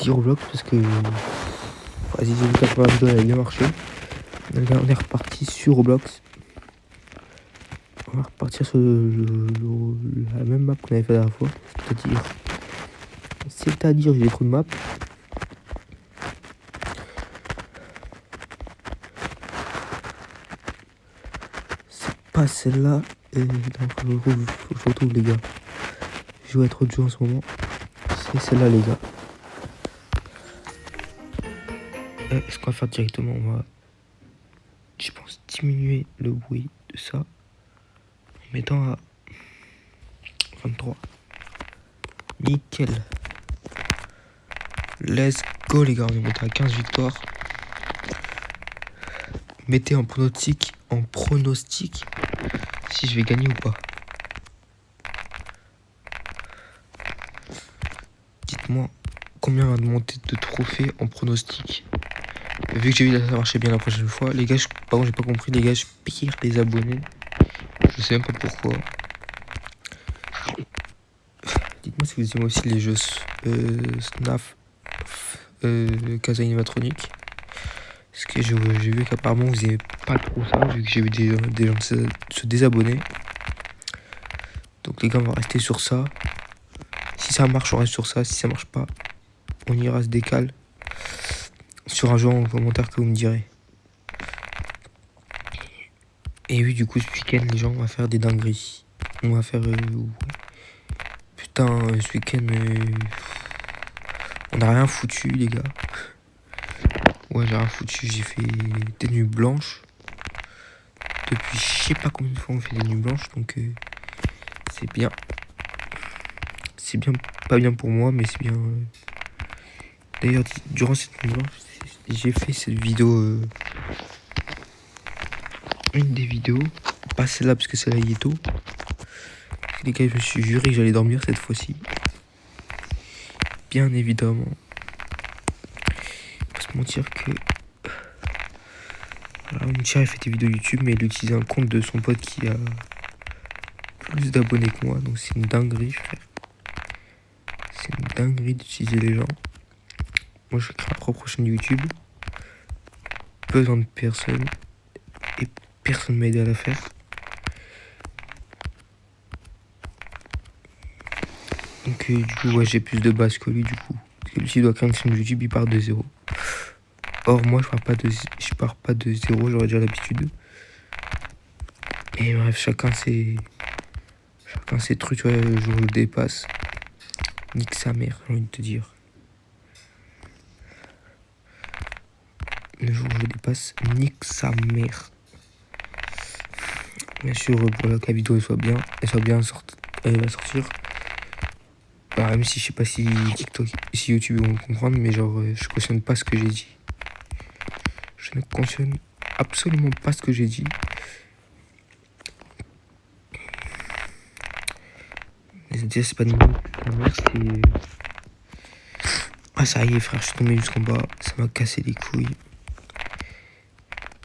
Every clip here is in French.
reparti sur Roblox parce que vas-y, j'ai vu que la première vidéo elle a bien marché. Donc là, on est reparti sur Roblox. On va repartir sur la même map qu'on avait fait la dernière fois. C'est-à-dire j'ai trop de maps. C'est pas celle-là. Et donc je retrouve les gars. Je joue à trop de jeux en ce moment. C'est celle-là les gars. Ce qu'on va faire directement, on va, je pense, diminuer le bruit de ça en mettant à 23. Nickel. Let's go les gars, on est monté à 15 victoires. Mettez en pronostic si je vais gagner ou pas. Dites-moi combien va monter de trophées en pronostic. Vu que j'ai vu que ça marchait bien la prochaine fois, les gars, par contre j'ai pas compris, les gars, je pire les abonnés. Je sais même pas pourquoi. Dites-moi si vous aimez aussi les jeux Snaf, Casa Animatronic. Parce que j'ai vu qu'apparemment vous aimez pas trop ça, vu que j'ai vu des gens se désabonner. Donc les gars, on va rester sur ça. Si ça marche, on reste sur ça. Si ça marche pas, on ira se décaler sur un jeu en commentaire que vous me direz. Et oui, du coup, ce week-end, les gens, on va faire des dingueries. On va faire... Putain, ce week-end... On n'a rien foutu, les gars. Ouais, j'ai rien foutu. J'ai fait des nuits blanches. Depuis je sais pas combien de fois on fait des nuits blanches. Donc, c'est bien. C'est bien, pas bien pour moi, mais c'est bien... D'ailleurs, durant cette nuit blanche, j'ai fait cette vidéo... Une des vidéos. Pas celle-là, parce que celle-là, il est tôt. Les gars, je me suis juré que j'allais dormir cette fois-ci. Bien évidemment. Faut pas se mentir que... Voilà, mon cher, il fait des vidéos YouTube, mais il utilise un compte de son pote qui a plus d'abonnés que moi. Donc c'est une dinguerie, frère. C'est une dinguerie d'utiliser les gens. Moi, je crée ma propre chaîne YouTube. Besoin de personne. Et personne m'a aidé à la faire. Donc du coup, ouais, j'ai plus de base que lui, du coup. Parce que lui, s'il doit créer une chaîne YouTube, il part de zéro. Or, moi, je pars pas de zéro, j'aurais déjà l'habitude. Et bref, chacun ses trucs, ouais, le jour où je le dépasse. Nique sa mère, j'ai envie de te dire. Le jour où je le dépasse, nique sa mère. Bien sûr, pour que la vidéo elle va sortir. Bah, même si je sais pas si TikTok, si YouTube vont comprendre, mais genre, je cautionne pas ce que j'ai dit. Je ne cautionne absolument pas ce que j'ai dit. C'est pas de merde, c'est... Ah, ça y est, frère, je suis tombé jusqu'en bas. Ça m'a cassé les couilles.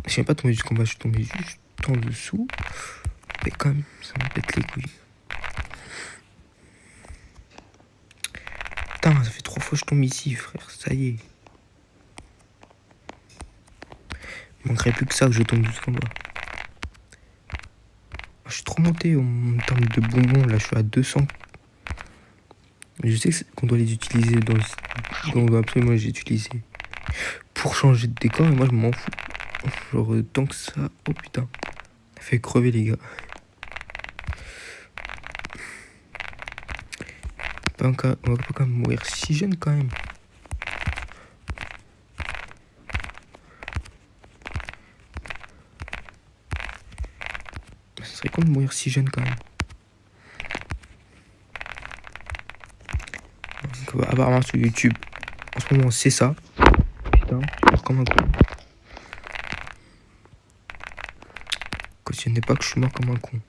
Je suis pas tombé jusqu'en bas, je suis tombé juste en dessous. Mais quand même, ça me pète les couilles. Putain, ça fait 3 fois que je tombe ici, frère. Ça y est. Il manquerait plus que ça que je tombe jusqu'en bas. Je suis trop monté en termes de bonbons. Là, je suis à 200. Je sais qu'on doit les utiliser on doit absolument les utiliser pour changer de décor. Et moi, je m'en fous. Genre, tant que ça... Oh putain. Ça fait crever, les gars. On va pas quand même mourir si jeune, quand même. Ça serait con de mourir si jeune, quand même. Donc, apparemment, sur YouTube, en ce moment, c'est ça. Putain, je meurs comme un con. Cautionnez pas que je suis mort comme un con.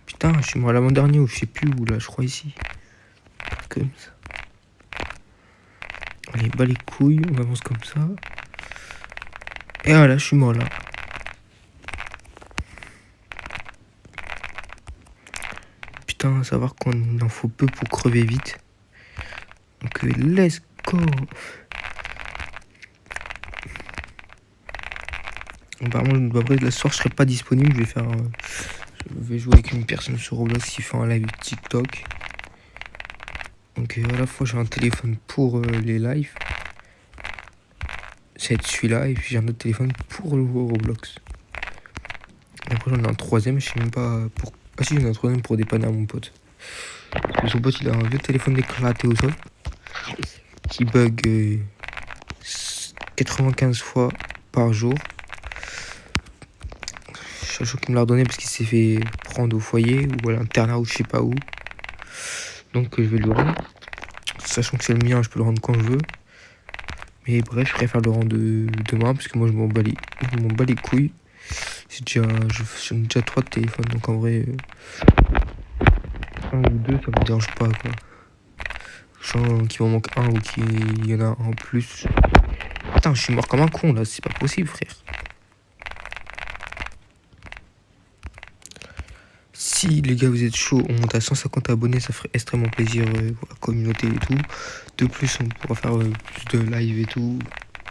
Putain, je suis mort à l'avant-dernier ou je sais plus où, là, je crois ici. Comme ça. Allez, bas les couilles, on avance comme ça. Et voilà, je suis mort là. putain, à savoir qu'on en faut peu pour crever vite. Donc let's go. Apparemment, après la soir, je serai pas disponible. Je vais jouer avec une personne sur Roblox qui fait un live TikTok. Donc à la fois j'ai un téléphone pour les lives. C'est celui-là. Et puis j'ai un autre téléphone pour le Roblox. Et après j'en ai un troisième, je sais même pas pour... Ah si, j'en ai un troisième pour dépanner à mon pote. Parce que son pote il a un vieux téléphone éclaté au sol. Qui bug 95 fois par jour. Sachant qu'il me l'a redonné parce qu'il s'est fait prendre au foyer ou à l'internat ou je sais pas où. Donc je vais le rendre. Sachant que c'est le mien, je peux le rendre quand je veux. Mais bref, je préfère le rendre demain parce que moi je m'en bats les couilles. J'en ai déjà 3 de téléphone, donc en vrai, un ou deux, ça me dérange pas quoi. Sachant qu'il m'en manque un ou qu'il y en a un en plus. Putain, je suis mort comme un con là, c'est pas possible, frère. Si les gars vous êtes chauds, on monte à 150 abonnés, ça ferait extrêmement plaisir pour la communauté et tout. De plus, on pourra faire plus de live et tout.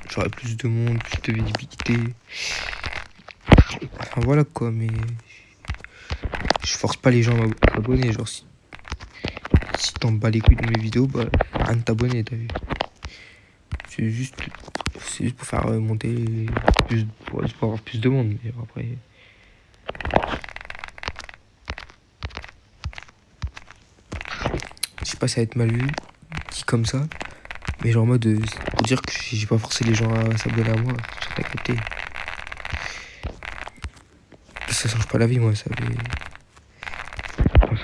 J'aurai plus de monde, plus de visibilité. Enfin voilà quoi, mais je force pas les gens à s'abonner. Genre si t'en bats les couilles de mes vidéos, bah rien de t'abonner, t'as vu. C'est juste pour faire monter plus, pour avoir plus de monde. Mais après. Je sais pas, ça va être mal vu, dit comme ça. Mais genre en mode, pour dire que j'ai pas forcé les gens à s'abonner à moi, sur ta capté. Ça change pas la vie, moi, ça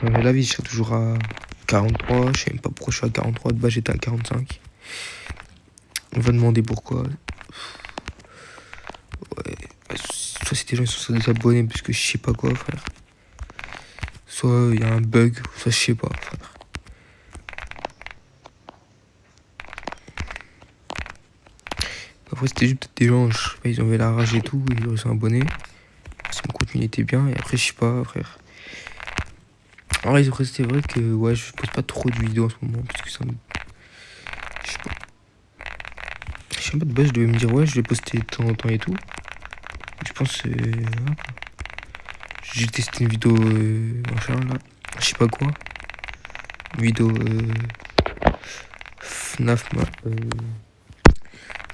change la vie, je serai toujours à 43, je sais même pas pourquoi je suis à 43, de base j'étais à 45. On va demander pourquoi. Ouais, soit c'est des gens qui sont désabonnés parce que je sais pas quoi, frère. Soit il y a un bug, soit je sais pas, frère. Après c'était juste peut-être des gens, je sais pas, ils avaient la rage et tout, ils sont abonnés. Parce que mon contenu était bien, et après je sais pas, frère. Alors après c'était vrai que ouais, je pose pas trop de vidéos en ce moment, parce que ça me... Je sais pas. Je sais pas, de base je devais me dire ouais, je vais poster de temps en temps et tout. Je pense j'ai testé une vidéo machin là, je sais pas quoi. Une vidéo FNAF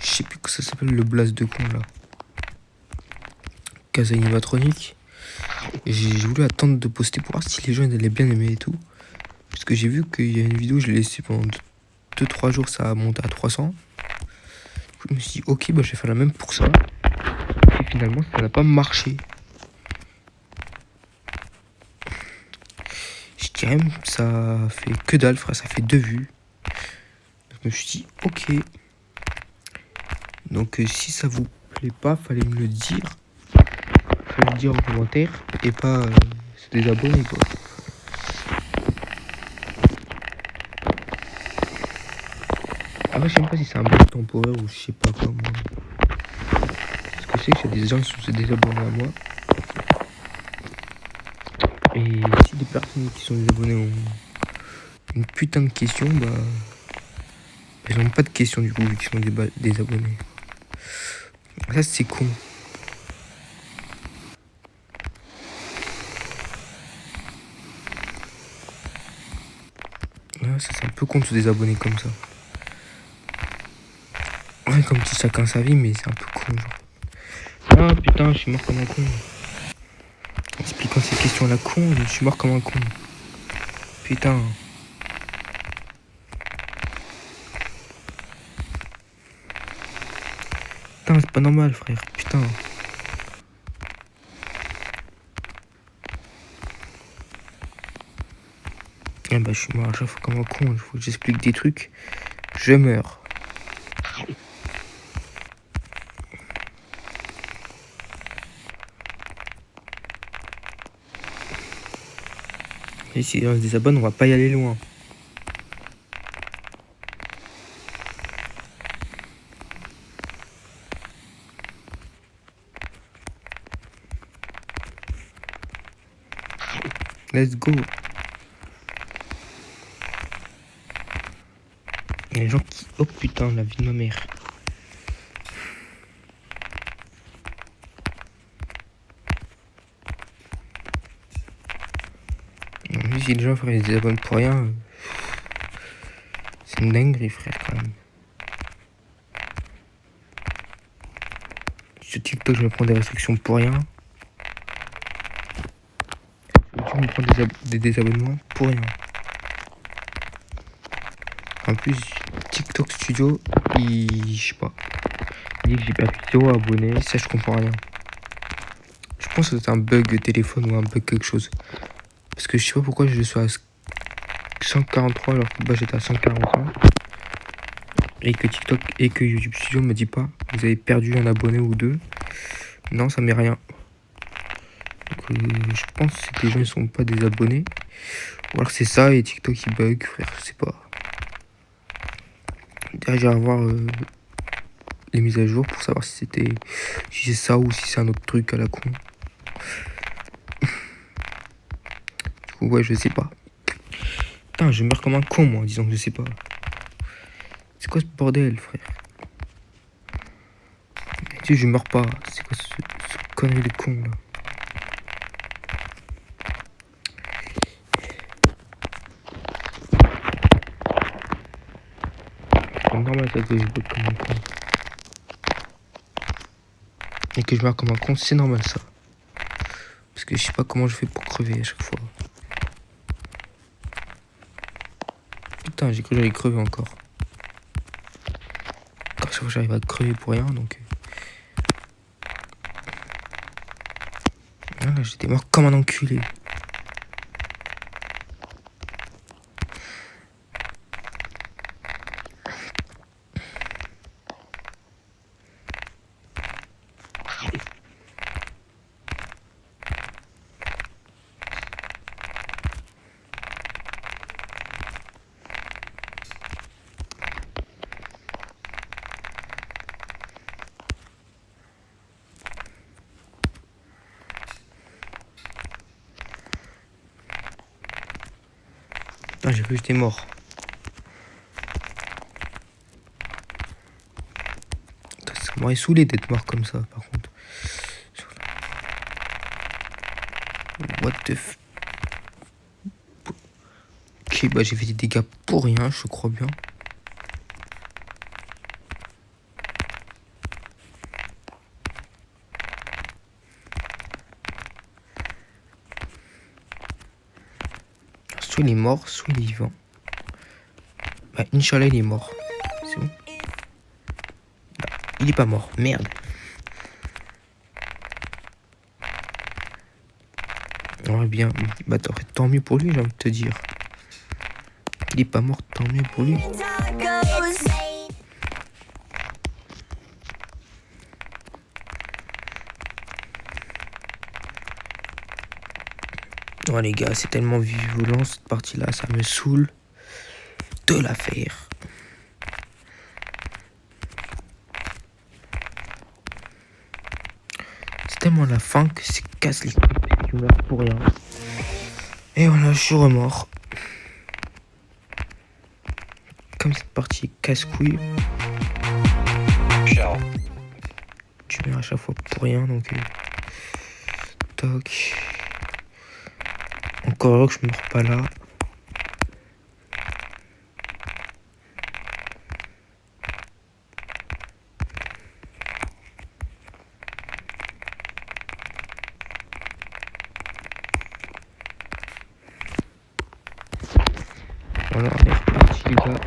je sais plus que ça s'appelle, le blast de con là. Case animatronique. Et j'ai voulu attendre de poster pour voir si les gens allaient bien aimer et tout. Parce que j'ai vu qu'il y a une vidéo, je l'ai laissée pendant 2-3 jours, ça a monté à 300. Du coup, je me suis dit, ok, bah, je vais faire la même pour ça. Et finalement, ça n'a pas marché. Je dirais même que ça fait que dalle, frère, ça fait 2 vues. Donc, je me suis dit, ok. Donc, si ça vous plaît pas, fallait me le dire. Fallait me le dire en commentaire. Et pas se désabonner, quoi. Après, je sais même pas si c'est un bug temporaire ou je sais pas quoi, moi. Parce que je sais qu'il y a des gens qui sont désabonnés à moi. Et si des personnes qui sont désabonnées ont une putain de question, bah... elles n'ont pas de questions du coup, vu qu'ils sont désabonnés. Ça, c'est con. Ouais, ça, c'est un peu con de se désabonner comme ça. Ouais, comme si chacun sa vie, mais c'est un peu con, genre. Ah putain, je suis mort comme un con. Expliquant ces questions à la con, je suis mort comme un con. Putain. Putain, c'est pas normal, frère. Putain. Ah bah, je suis mort à chaque fois comme un con. Il faut que j'explique des trucs. Je meurs. Et si on se désabonne, on va pas y aller loin. Let's go. Il y a des gens qui... Oh putain, la vie de ma mère. Si les gens frère, ils se désabonnent pour rien, c'est une dinguerie frère quand même. Sur TikTok je me prends des restrictions pour rien. Sur YouTube je me prends des désabonnements pour rien. En plus TikTok Studio, je sais pas. Il dit que j'ai perdu 0 abonnés, ça je comprends rien. Je pense que c'est un bug téléphone ou un bug quelque chose. Parce que je sais pas pourquoi je suis à 143 alors que j'étais à 145. Et que TikTok et que YouTube Studio me dit pas vous avez perdu un abonné ou deux. Non, ça met rien. Donc je pense que les gens ils sont pas des abonnés. Ou alors c'est ça et TikTok il bug, frère, je sais pas. Derrière j'irai voir les mises à jour pour savoir si c'est ça ou si c'est un autre truc à la con. Du coup ouais je sais pas. Putain je meurs comme un con moi en disant que je sais pas. C'est quoi ce bordel frère? Tu sais je meurs pas. C'est quoi ce connerie de con là? C'est normal ça que je bug comme un con. Et que je meurs comme un con, c'est normal ça. Parce que je sais pas comment je fais pour crever à chaque fois. Putain, j'ai cru que j'allais crever encore. À chaque fois j'arrive à crever pour rien donc. Voilà, j'étais mort comme un enculé. Putain, j'ai cru que j'étais mort. Ça m'aurait saoulé d'être mort comme ça, par contre. What the f... Ok, bah j'ai fait des dégâts pour rien, je crois bien. Soit il est mort, soit il est vivant. Bah, Inch'Allah, il est mort. C'est bon. Bah, il est pas mort, merde. Ouais, bien. Bah, tant mieux pour lui, j'ai envie de te dire. Il est pas mort, tant mieux pour lui. Non les gars, c'est tellement violent cette partie-là, ça me saoule de la faire. C'est tellement la fin que c'est casse les couilles, tu meurs pour rien. Et voilà, je suis remort. Comme cette partie est casse-couille, tu meurs à chaque fois pour rien, donc toc. Encore heureux que je meurs pas là. Voilà, on est reparti les gars.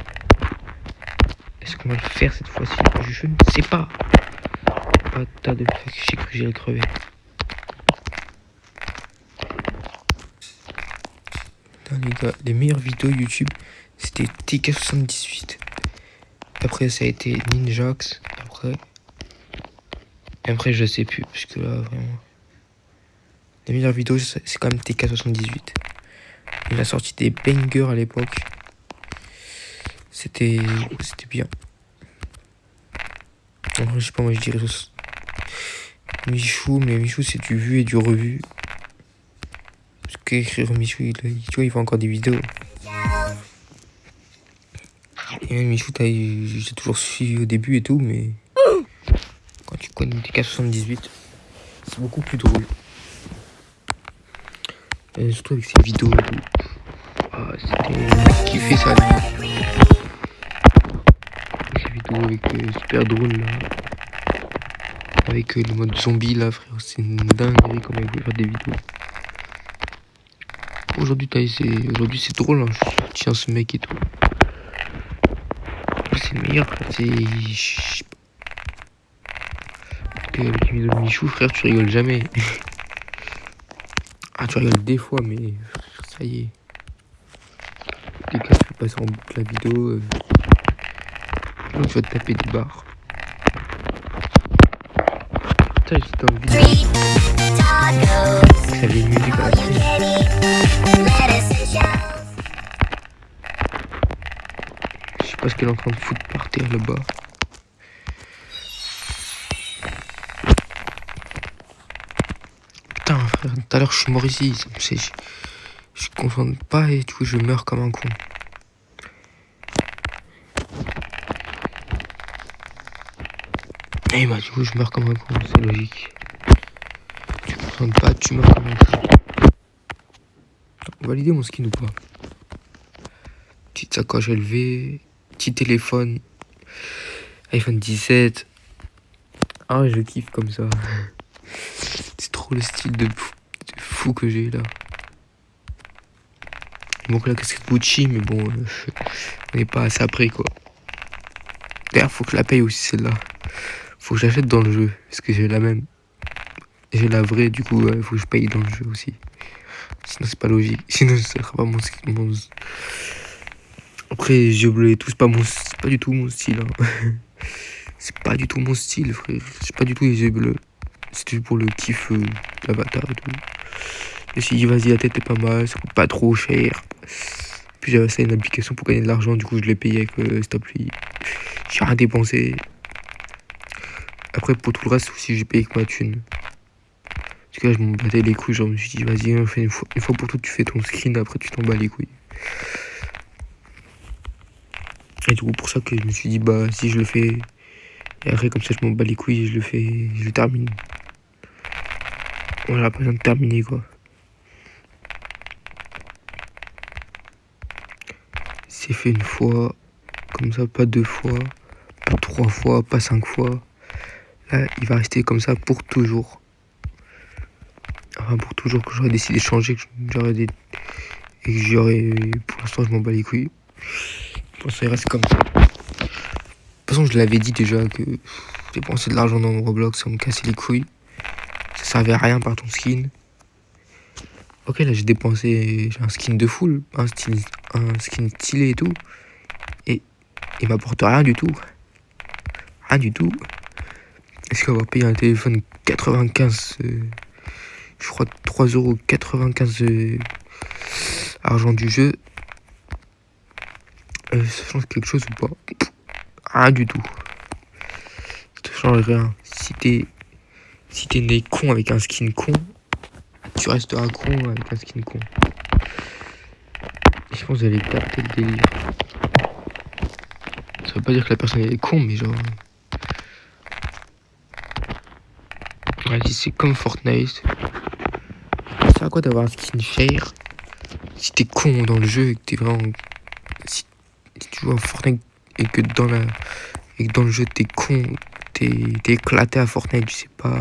Est-ce qu'on va le faire cette fois-ci? Je ne sais pas. Pas de tas de fuck, j'ai cru que j'allais crever. Putain les gars, les meilleures vidéos YouTube, c'était TK78. Après ça a été Ninjax. Après je sais plus, parce que là vraiment. Les meilleures vidéos c'est quand même TK78. Il a sorti des bangers à l'époque. C'était bien. En vrai, je sais pas, moi je dirais Michou, mais Michou c'est du vu et du revu. Parce qu'écrire Michou, tu vois, il fait encore des vidéos. Et Michou, j'ai toujours suivi au début et tout, mais quand tu connais TK78, c'est beaucoup plus drôle. Et surtout avec ses vidéos et tout. Ah, c'était kiffé ça. Ces vidéos avec super drôle là. Avec le mode zombie là, frère. C'est une dinguerie comment il peut faire des vidéos. Aujourd'hui, c'est drôle, hein. Je tiens ce mec et tout. C'est le meilleur. C'est. Avec les vidéos de Michou, frère, tu rigoles jamais. Ah, tu rigoles des fois, mais ça y est. Dès que tu passes en boucle la vidéo, donc tu vas te taper des barres. Putain, j'étais en vidéo. Ça avait une musique à la Je sais pas ce qu'elle est en train de foutre par terre là-bas. Putain, frère, tout à l'heure je suis mort ici. Je concentre pas et du coup je meurs comme un con. Et bah du coup je meurs comme un con, c'est logique. Tu concentres pas, tu meurs comme un con. On va valider mon skin ou pas? Petite sacoche élevée, petit téléphone, iPhone 17. Ah ouais, je kiffe comme ça. C'est trop le style de fou que j'ai là. Il manque la casquette Gucci, mais bon, on n'est pas assez après quoi. D'ailleurs, faut que je la paye aussi celle-là. Faut que je l'achète dans le jeu, parce que j'ai la même. J'ai la vraie, du coup, faut que je paye dans le jeu aussi. Sinon, c'est pas logique. Sinon, ça sera pas mon. Après, les yeux bleus et tout, c'est pas du tout mon style. Hein. C'est pas du tout mon style, frère. C'est pas du tout les yeux bleus. C'était pour le kiff, l'avatar et tout. Je me suis dit, vas-y, la tête est pas mal, ça coûte pas trop cher. Puis j'avais ça une application pour gagner de l'argent, du coup, je l'ai payé avec cette appli. J'ai rien dépensé. Après, pour tout le reste aussi, j'ai payé avec ma thune. Parce que là, je m'en battais les couilles. Genre, je me suis dit, vas-y, on fait une fois pour toutes, tu fais ton skin, après, tu t'en bats les couilles. Et du coup, pour ça que je me suis dit, bah, si je le fais, et après, comme ça, je m'en bats les couilles et je le fais, je le termine. On n'a pas besoin de terminer, quoi. C'est fait une fois, comme ça, pas 2 fois, pas 3 fois, pas 5 fois. Là, il va rester comme ça pour toujours. Enfin, pour toujours, que j'aurais décidé de changer, et que j'aurais. Pour l'instant, je m'en bats les couilles. Pour l'instant, il reste comme ça. De toute façon, je l'avais dit déjà que dépenser de l'argent dans Roblox, ça me cassait les couilles. Ça servait à rien par ton skin. Ok, là, j'ai dépensé. J'ai un skin de full, un skin stylé et tout. Et il m'apporte rien du tout. Rien du tout. Est-ce qu'on va payer un téléphone 95, je crois 3,95 € argent du jeu, ça change quelque chose ou pas? Rien du tout. Ça te change rien. Si t'es né con avec un skin con, tu resteras con avec un skin con. Et je pense que vous allez capter le délire. Ça veut pas dire que la personne elle est con, mais genre. Vas-y, c'est comme Fortnite. Ça sert à quoi d'avoir un skin cher si t'es con dans le jeu et que t'es vraiment. Si tu joues à Fortnite et que dans le jeu t'es con, t'es éclaté à Fortnite, tu sais pas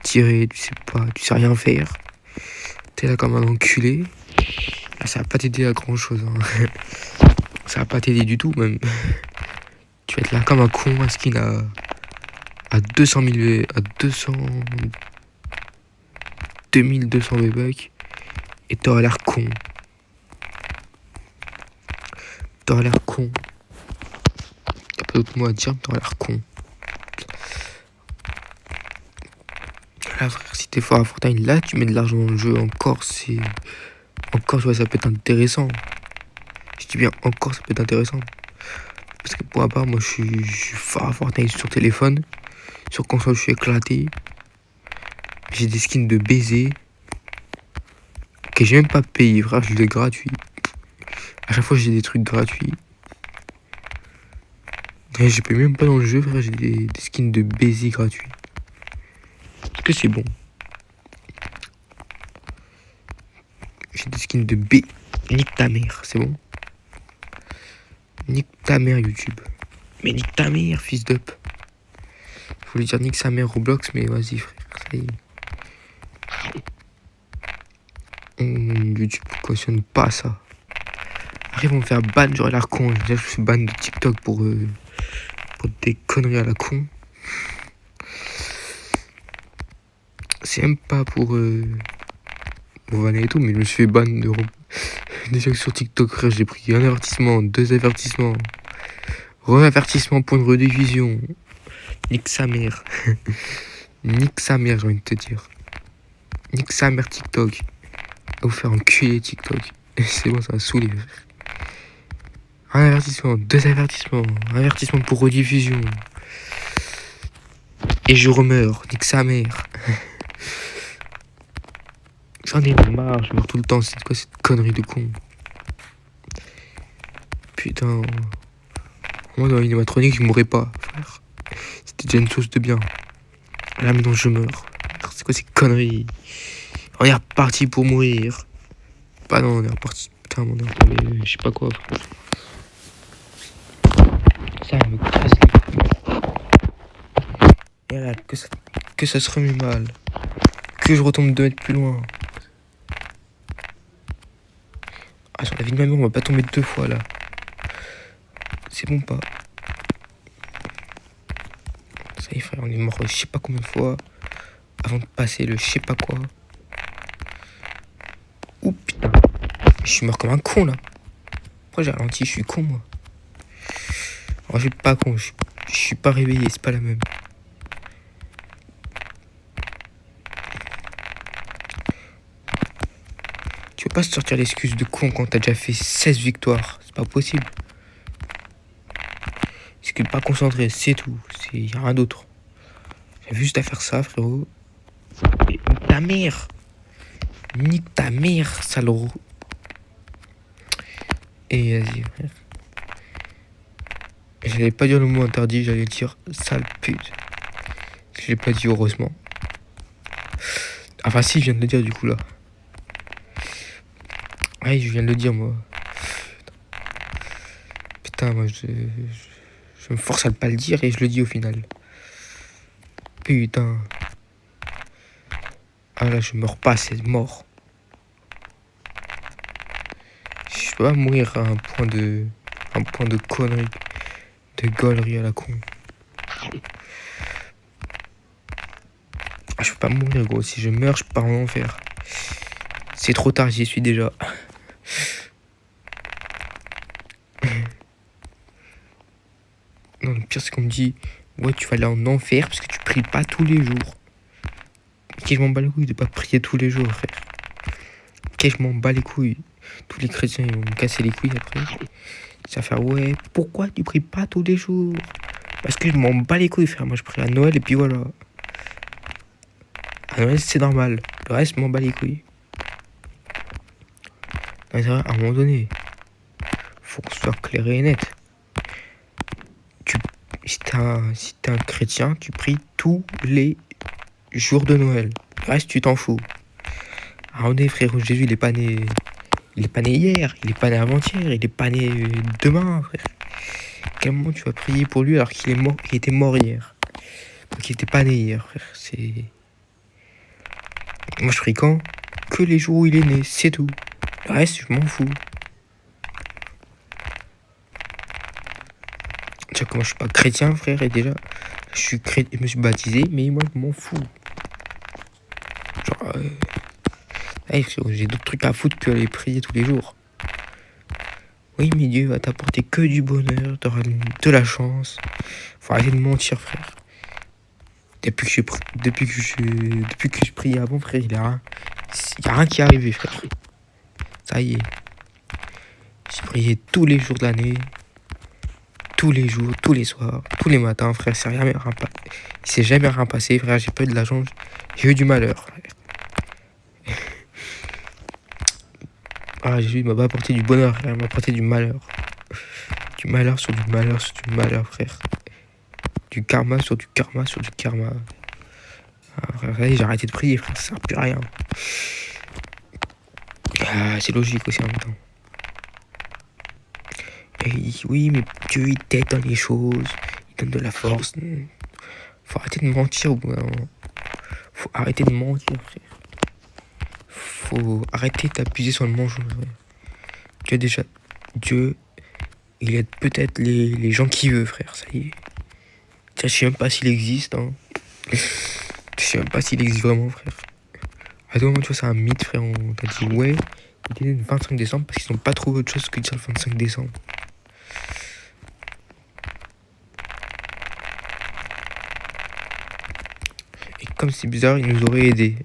tirer, tu sais rien faire. T'es là comme un enculé. Là, ça va pas t'aider à grand chose. Hein. Ça va pas t'aider du tout même. Tu vas être là comme un con, un skin à 200 000 à 2200 V-Bucks et t'auras l'air con. T'auras l'air con. T'as pas d'autre mot à dire, mais t'auras l'air con. Là, frère, si t'es fort à Fortnite, là, tu mets de l'argent dans le jeu. Encore, tu vois, ça peut être intéressant. Je dis bien, encore, ça peut être intéressant. Parce que pour ma part, moi, je suis fort à Fortnite sur téléphone. Sur console, je suis éclaté. J'ai des skins de baiser. Que j'ai même pas payé, frère, je les gratuit. À chaque fois, j'ai des trucs gratuits. Et je paye même pas dans le jeu, frère. J'ai des skins de baiser gratuits. Est-ce que c'est bon? J'ai des skins de B. Nique ta mère, c'est bon? Nique ta mère, YouTube. Mais nique ta mère, fils d'up. Je voulais dire nique sa mère Roblox, mais vas-y, frère. Ça y est. YouTube cautionne pas ça. Arrive, on me faire ban, j'aurais l'air con. Déjà, je suis ban de TikTok pour des conneries à la con. C'est même pas pour vanner et tout, mais je me suis fait ban de déjà sur TikTok, frère, j'ai pris un avertissement, 2 avertissements, re-avertissement pour une rediffusion. Nique sa mère. Nique sa mère, j'ai envie de te dire. Nique sa mère TikTok. Vous faire enculer TikTok. C'est bon, ça va saouler. Un avertissement, 2 avertissements, un avertissement pour rediffusion. Et je remeurs, nique sa mère. J'en ai marre, je meurs tout le temps, c'est quoi cette connerie de con? Putain. Moi dans l'animatronique, je mourrais pas, frère. C'était déjà une chose de bien. Là maintenant je meurs. C'est quoi ces conneries? On est reparti pour mourir. Bah non, on est reparti. Putain, mon âme, mais je sais pas quoi, frère. Ça me casse les couilles. Et là, que ça se remue mal. Que je retombe 2 mètres plus loin. Ah, sur la vie de ma mère, on va pas tomber 2 fois là. C'est bon pas. Ça y est, frère, on est mort je sais pas combien de fois avant de passer le je sais pas quoi. Ouh putain. Je suis mort comme un con là. Pourquoi j'ai ralenti? Je suis con moi. Alors, je suis pas con, je suis pas réveillé, c'est pas la même. Tu peux pas se sortir l'excuse de con quand t'as déjà fait 16 victoires. C'est pas possible. C'est que pas concentré, c'est tout. Y a rien d'autre. J'ai juste à faire ça, frérot. Et nique ta mère. Nique ta mère, salaud. Et vas-y, frère. J'allais pas dire le mot interdit, j'allais dire sale pute. Je l'ai pas dit, heureusement. Enfin si, je viens de le dire du coup là. Ouais, je viens de le dire moi. Putain, moi je me force à ne pas le dire et je le dis au final. Putain. Ah là, je meurs pas, c'est mort. Je peux pas mourir à un point de connerie, de gaulerie à la con. Je peux pas mourir, gros. Si je meurs, je pars en enfer. C'est trop tard, j'y suis déjà. Non, le pire, c'est qu'on me dit ouais, tu vas aller en enfer parce que tu pries pas tous les jours. Ok, je m'en bats les couilles de pas prier tous les jours, frère. Ok, je m'en bats les couilles. Tous les chrétiens, ils vont me casser les couilles après. Ça va faire ouais, pourquoi tu pries pas tous les jours? Parce que je m'en bats les couilles, frère. Moi, je prie à Noël et puis voilà. À Noël, c'est normal. Le reste, je m'en bats les couilles. Non, c'est vrai, à un moment donné, faut qu'on soit clair et net. Si t'es un chrétien, tu pries tous les jours de Noël. Le reste, tu t'en fous. À un moment donné, frérot, Jésus, il est pas né hier, il est pas né avant-hier, il est pas né demain, frère. À quel moment tu vas prier pour lui alors qu'il est mort, il était mort hier? Donc il était pas né hier, frère. C'est... Moi, je prie quand? Que les jours où il est né, c'est tout. Le reste, je m'en fous. Déjà que moi, je suis pas chrétien, frère, et déjà, je me suis baptisé, mais moi, je m'en fous. Genre, j'ai d'autres trucs à foutre que aller prier tous les jours. Oui, mais Dieu va t'apporter que du bonheur, t'auras de la chance. Faut arrêter de mentir, frère. Depuis que je priais avant, frère, il y a rien qui est arrivé, frère. Ça y est. J'ai prié tous les jours de l'année. Tous les jours, tous les soirs, tous les matins, frère. Il s'est jamais rien passé, frère. J'ai pas eu de la chance. J'ai eu du malheur, frère. Ah, Jésus m'a pas apporté du bonheur, frère. Il m'a apporté du malheur. du malheur sur du malheur sur du malheur, frère. Du karma sur du karma sur du karma. Ah, frère, allez, j'ai arrêté de prier, frère, ça sert plus à rien. Ah, c'est logique aussi en même temps. Et oui, mais Dieu, il t'aide dans les choses, il donne de la force. Faut arrêter de mentir au bout d'un moment. Faut arrêter de mentir, frère. Faut arrêter d'appuyer sur le mensonge, frère. Dieu, déjà, Dieu, il aide peut-être les gens qu'il veut, frère, ça y est. Tiens, je sais même pas s'il existe, hein. Je sais même pas s'il existe vraiment, frère. À tout moment, tu vois, c'est un mythe, frère. On t'a dit, ouais, il est le 25 décembre parce qu'ils n'ont pas trouvé autre chose que dire le 25 décembre. Et comme c'est bizarre, ils nous auraient aidés.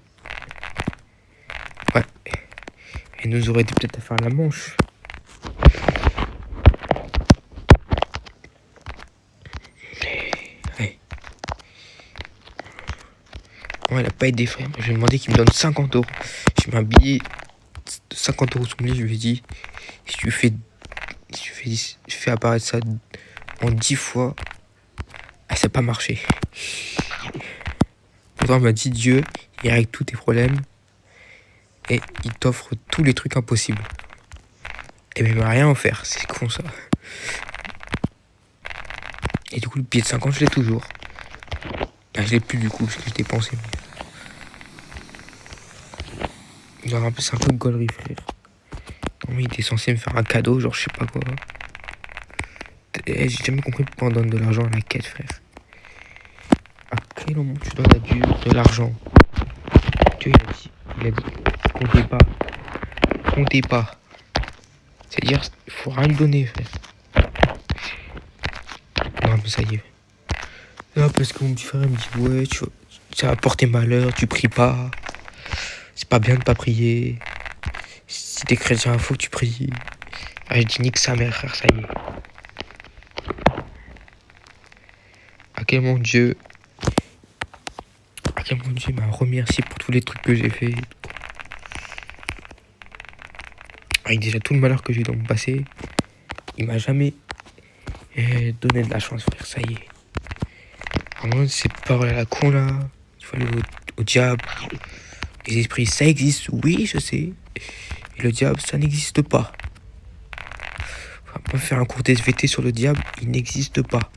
Ouais. Ils nous auraient aidés peut-être à faire la manche. Ouais. Non, elle a pas aidé, frère. Je lui ai demandé qu'il me donne 50 €. J'ai mis un billet de 50 € sur mon lit. Je lui ai dit, si tu fais apparaître ça en 10 fois, ah, ça n'a pas marché. Pourtant, il m'a dit, Dieu, il règle tous tes problèmes et il t'offre tous les trucs impossibles. Et bien, il m'a rien offert. C'est con, ça. Et du coup, le billet de 50, je l'ai toujours. Ah, je l'ai plus du coup, parce que je l'ai dépensé. Genre, un peu, c'est un peu de gaulerie, frère. Non, mais il était censé me faire un cadeau, genre, je sais pas quoi. J'ai jamais compris pourquoi on donne de l'argent à la quête, frère. À quel moment tu donnes à Dieu de l'argent? Dieu, il a dit, comptez pas. Comptez pas. C'est-à-dire, il faut rien lui donner, frère. Non, mais ça y est. Non, parce que mon petit frère, il me dit, ouais, ça va porter malheur, tu pries pas. C'est pas bien de pas prier. Si t'es chrétien, faut que tu pries. Ah, je dis, nique sa mère, frère, ça y est. À quel moment Dieu m'a remercié pour tous les trucs que j'ai fait. Avec déjà tout le malheur que j'ai eu dans mon passé, il m'a jamais donné de la chance, frère, ça y est. Vraiment, ces paroles à la con là, il faut aller au diable. Les esprits, ça existe, oui, je sais. Et le diable, ça n'existe pas. On va pas faire un cours d'SVT sur le diable, il n'existe pas.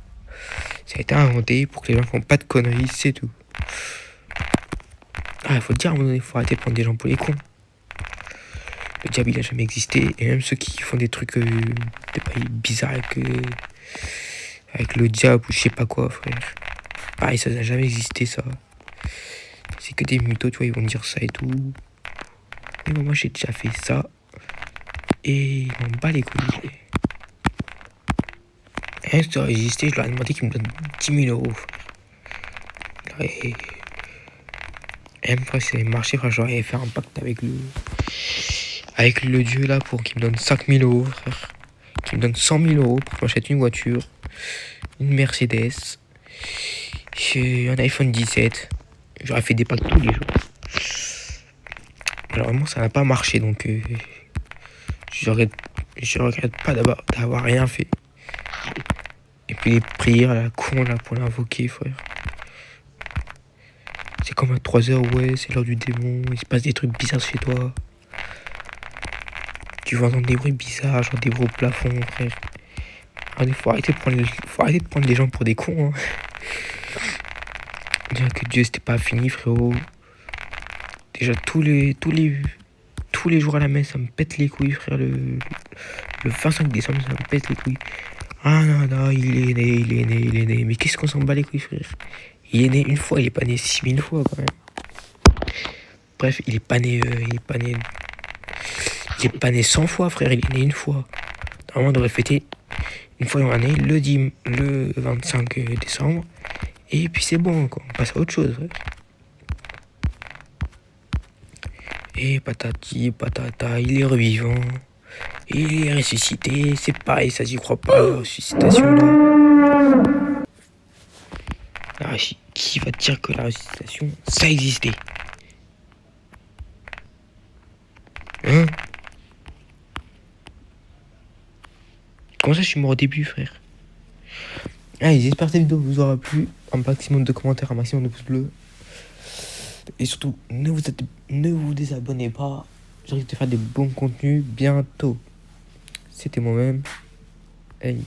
Ça a été inventé pour que les gens font pas de conneries, c'est tout. Ah, il faut le dire à un moment donné, il faut arrêter de prendre des gens pour les cons. Le diable, il a jamais existé. Et même ceux qui font des trucs bizarres avec le diable ou je sais pas quoi, frère. Pareil, ça n'a jamais existé, ça. C'est que des mythos, tu vois, ils vont dire ça et tout. Mais bon, moi, j'ai déjà fait ça. Et ils m'en bat les couilles. Et si ça aurait existé, je leur ai demandé qu'ils me donnent 10 000 €. Et même fois, si ça avait marché, frère, j'aurais fait un pacte avec le dieu là pour qu'il me donne 5 000 €, frère. Qu'il me donne 100 000 € pour que j'achète une voiture, une Mercedes, un iPhone 17. J'aurais fait des packs tous les jours. Alors vraiment, ça n'a pas marché, donc je regrette pas d'avoir rien fait. Et puis les prières à la con là pour l'invoquer, frère. C'est comme à 3h, ouais, c'est l'heure du démon, il se passe des trucs bizarres chez toi. Tu vas entendre des bruits bizarres, genre des bruits au plafond, frère. Il faut arrêter de prendre les gens pour des cons, hein. Dire que Dieu c'était pas fini, frérot. Déjà tous les jours à la messe, ça me pète les couilles, frère. Le 25 décembre, ça me pète les couilles. Ah non, il est né. Mais qu'est-ce qu'on s'en bat les couilles, frère? Il est né une fois, il est pas né 6000 fois, quand même. Bref, il est pas né 100 fois, frère. Il est né une fois. Normalement, on devrait fêter une fois dans l'année, le 25 décembre. Et puis c'est bon, quoi. On passe à autre chose, frère. Et patati, patata, il est revivant. Il est ressuscité. C'est pareil, ça j'y crois pas, la ressuscitation là. Qui va te dire que la ressuscitation, ça existait? Hein? Comment ça, je suis mort au début, frère? Allez, j'espère que cette vidéo vous aura plu. Un maximum de commentaires, un maximum de pouces bleus. Et surtout, ne vous désabonnez pas. J'arrive de faire des bons contenus bientôt. C'était moi-même. Hey.